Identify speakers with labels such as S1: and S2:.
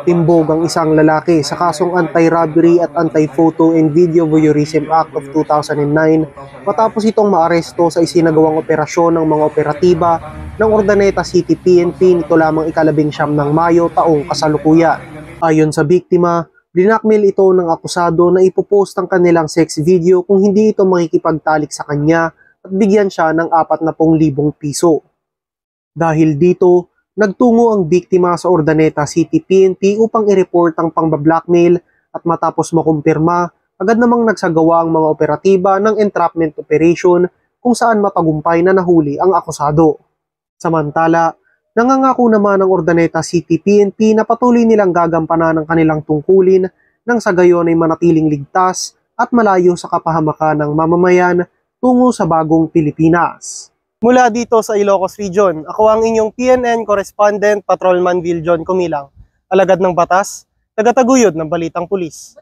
S1: Timbog ang isang lalaki sa kasong Anti-Robbery at Anti-Photo and Video Voyeurism Act of 2009 matapos itong maaresto sa isinagawang operasyon ng mga operatiba ng Urdaneta City PNP nito lamang ika-19 ng Mayo taong kasalukuyan. Ayon sa biktima, blinakmail ito ng akusado na ipopost ang kanilang sex video kung hindi ito makikipagtalik sa kanya at bigyan siya ng 40,000 piso. Dahil dito, nagtungo ang biktima sa Urdaneta City PNP upang i-report ang pangbablackmail at matapos makumpirma, agad namang nagsagawa ang mga operatiba ng entrapment operation kung saan matagumpay na nahuli ang akusado. Samantala, nangangako naman ang Urdaneta City PNP na patuloy nilang gagampanan ang kanilang tungkulin nang sa gayon ay manatiling ligtas at malayo sa kapahamakan ng mamamayan tungo sa bagong Pilipinas. Mula dito sa Ilocos Region, ako ang inyong PNN Correspondent Patrolman Viljon Kumilang, alagad ng batas, tagataguyod ng Balitang Pulis.